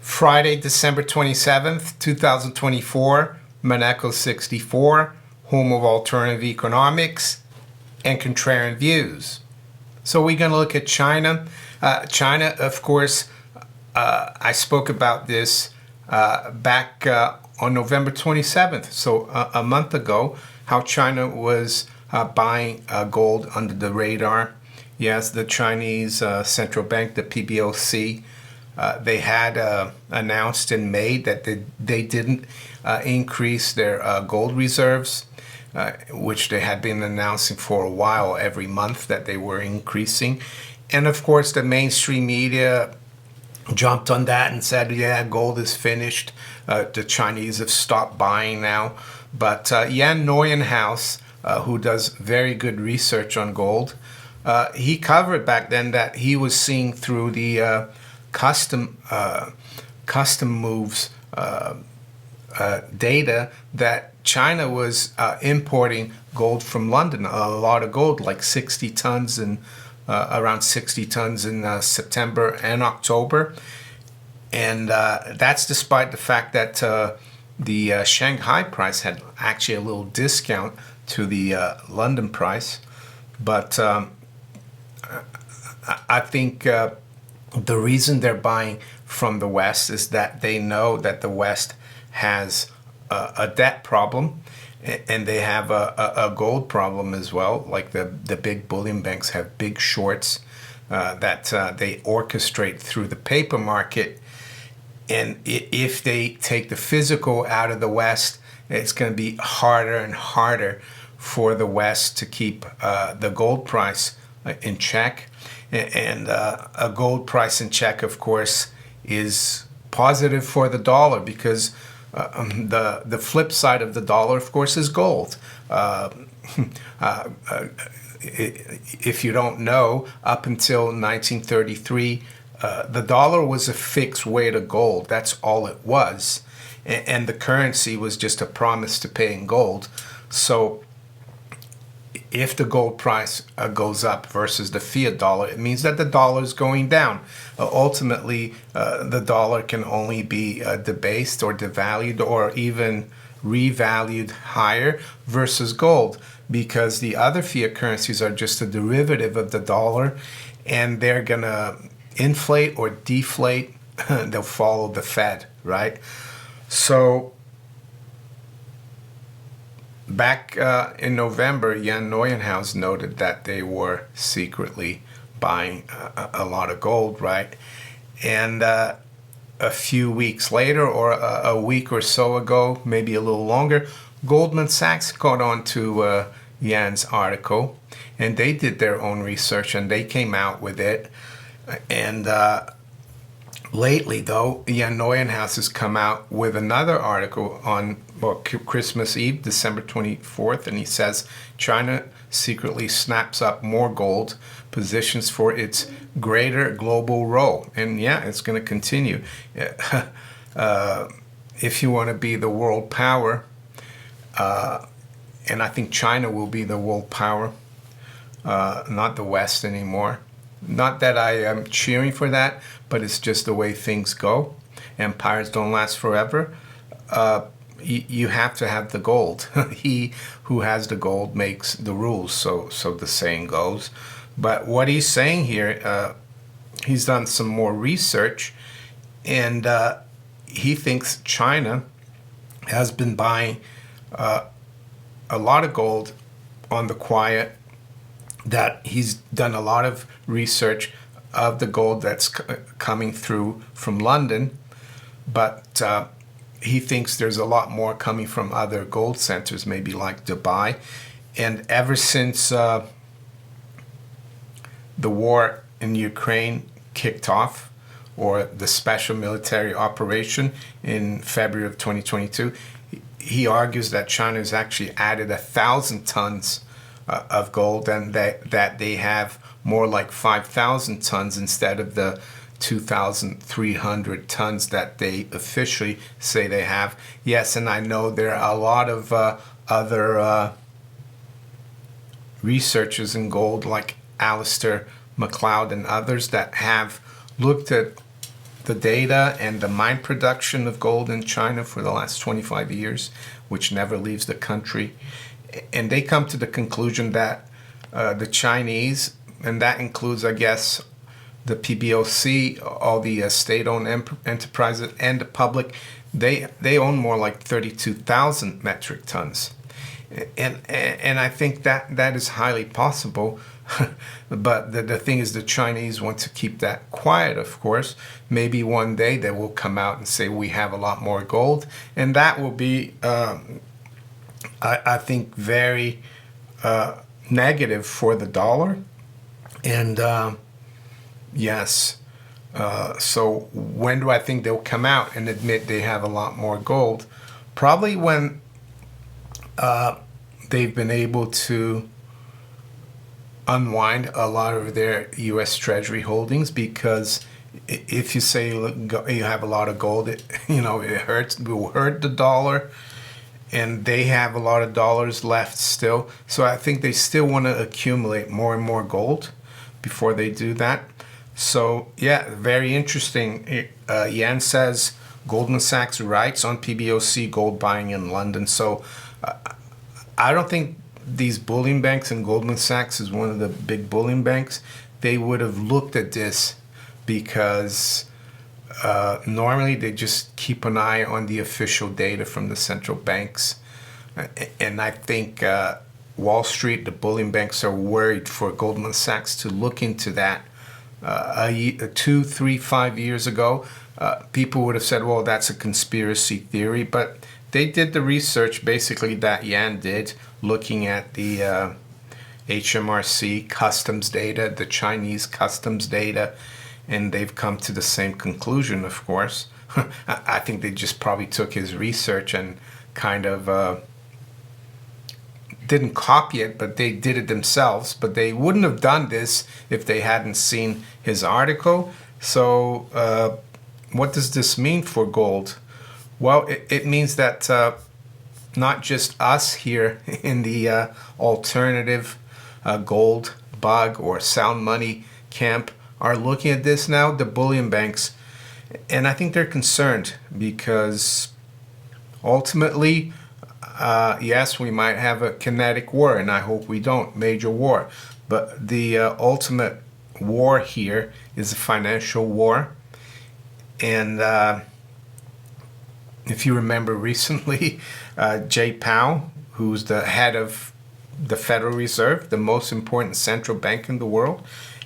Friday, December 27th, 2024, Maneco 64, home of alternative economics and contrarian views. So we're going to look at China. China, of course, I spoke about this back on November 27th, so a month ago, how China was buying gold under the radar. Yes, the Chinese central bank, the PBOC, they had announced in May that they didn't increase their gold reserves, which they had been announcing for a while every month that they were increasing. And of course, the mainstream media jumped on that and said, yeah, gold is finished. The Chinese have stopped buying now. But Jan Neuenhaus, who does very good research on gold, he covered back then that he was seeing through the custom moves data that China was importing gold from London, a lot of gold, like 60 tons and around 60 tons in September and October. And that's despite the fact that the Shanghai price had actually a little discount to the London price. But I think the reason they're buying from the West is that they know that the West has a debt problem, and they have a gold problem as well. Like the big bullion banks have big shorts that they orchestrate through the paper market. And if they take the physical out of the West, it's going to be harder and harder for the West to keep the gold price in check. And a gold price in check, of course, is positive for the dollar, because the flip side of the dollar, of course, is gold. If you don't know, up until 1933, the dollar was a fixed weight of gold. That's all it was. And the currency was just a promise to pay in gold. So if the gold price goes up versus the fiat dollar, it means that the dollar is going down. Ultimately, the dollar can only be debased or devalued or even revalued higher versus gold, because the other fiat currencies are just a derivative of the dollar, and they're going to inflate or deflate. They'll follow the Fed, right? So back in November, Jan Neuenhaus noted that they were secretly buying a lot of gold, right? And a few weeks later, or a week or so ago, maybe a little longer, Goldman Sachs caught on to Jan's article, and they did their own research, and they came out with it. And lately, though, Jan Neuenhaus has come out with another article on Christmas Eve, December 24th, and he says China secretly snaps up more gold positions for its greater global role. And yeah, it's going to continue. If you want to be the world power, and I think China will be the world power, not the West anymore. Not that I am cheering for that, but it's just the way things go. Empires don't last forever. You have to have the gold. He who has the gold makes the rules, so the saying goes. But what he's saying here, he's done some more research, and he thinks China has been buying a lot of gold on the quiet, that he's done a lot of research of the gold that's coming through from London, but he thinks there's a lot more coming from other gold centers, maybe like Dubai. And ever since the war in Ukraine kicked off, or the special military operation in February of 2022, he argues that China has actually added 1,000 tons of gold, and that they have more like 5,000 tons instead of the 2,300 tons that they officially say they have. Yes, and I know there are a lot of other researchers in gold, like Alistair MacLeod and others, that have looked at the data and the mine production of gold in China for the last 25 years, which never leaves the country. And they come to the conclusion that the Chinese, and that includes, I guess, the PBOC, all the state-owned enterprises, and the public, they own more like 32,000 metric tons. And I think that is highly possible. But the thing is, the Chinese want to keep that quiet, of course. Maybe one day they will come out and say we have a lot more gold, and that will be, I think, very negative for the dollar. And yes, so when do I think they'll come out and admit they have a lot more gold? Probably when they've been able to unwind a lot of their U.S. Treasury holdings, because if you say you have a lot of gold, it will hurt the dollar, and they have a lot of dollars left still. So I think they still want to accumulate more and more gold before they do that. So yeah, very interesting. Yan says Goldman Sachs writes on PBOC gold buying in London. So I don't think these bullion banks, and Goldman Sachs is one of the big bullion banks, they would have looked at this, because normally they just keep an eye on the official data from the central banks. And I think Wall Street, the bullion banks, are worried for Goldman Sachs to look into that. 2, 3, 5 years ago, people would have said, well, that's a conspiracy theory. But they did the research, basically, that Yan did, looking at the HMRC customs data, the Chinese customs data, and they've come to the same conclusion, of course. I think they just probably took his research and kind of didn't copy it, but they did it themselves. But they wouldn't have done this if they hadn't seen his article. So what does this mean for gold? Well, it means that not just us here in the alternative gold bug or sound money camp are looking at this now, the bullion banks. And I think they're concerned, because ultimately, yes, we might have a kinetic war, and I hope we don't, major war. But the ultimate war here is a financial war. And if you remember recently, Jay Powell, who's the head of the Federal Reserve, the most important central bank in the world,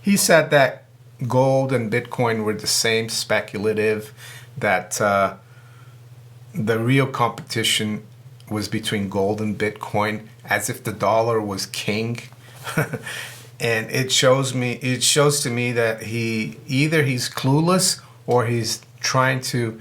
he said that gold and Bitcoin were the same, speculative, that the real competition was between gold and Bitcoin, as if the dollar was king. And it shows to me that he's clueless, or he's trying to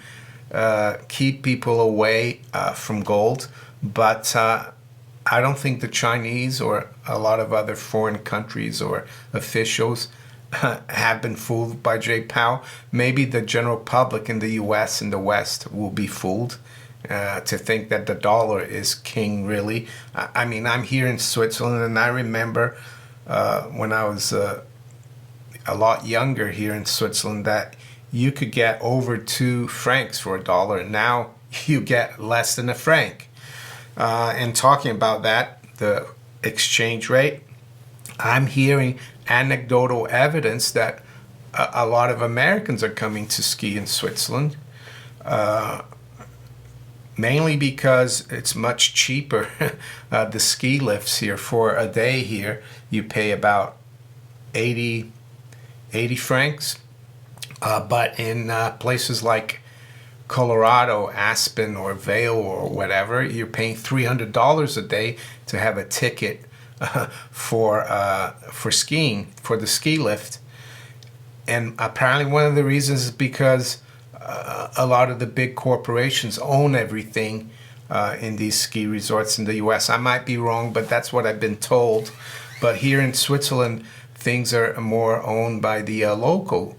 keep people away from gold. But I don't think the Chinese or a lot of other foreign countries or officials have been fooled by Jay Powell. Maybe the general public in the U.S. and the West will be fooled to think that the dollar is king, really. I mean, I'm here in Switzerland, and I remember when I was a lot younger here in Switzerland that you could get over 2 francs for $1. Now you get less than a franc. And talking about that, the exchange rate, I'm hearing anecdotal evidence that a lot of Americans are coming to ski in Switzerland, mainly because it's much cheaper. The ski lifts here for a day here, you pay about 80 francs. But in places like Colorado, Aspen, or Vail, or whatever, you're paying $300 a day to have a ticket for skiing, for the ski lift. And apparently one of the reasons is because a lot of the big corporations own everything in these ski resorts in the U.S. I might be wrong, but that's what I've been told. But here in Switzerland, things are more owned by the local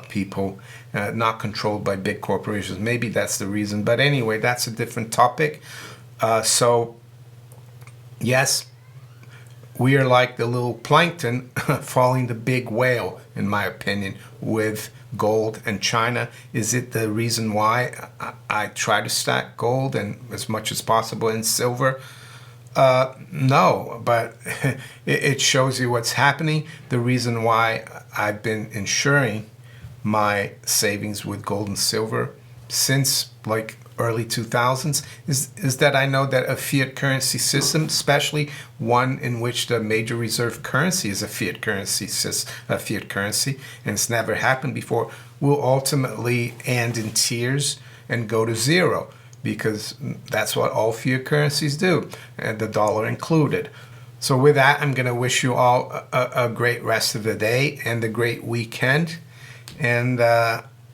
people, not controlled by big corporations. Maybe that's the reason. But anyway, that's a different topic. So, yes, we are like the little plankton following the big whale, in my opinion, with gold and China. Is it the reason why I try to stack gold and as much as possible in silver? No, but it shows you what's happening. The reason why I've been insuring my savings with gold and silver since like early 2000s is that I know that a fiat currency system, especially one in which the major reserve currency is a fiat currency, and it's never happened before, will ultimately end in tears and go to zero, because that's what all fiat currencies do, and the dollar included. So with that, I'm going to wish you all a great rest of the day and a great weekend, and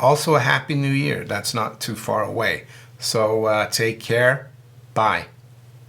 also a happy new year. That's not too far away. So take care. Bye.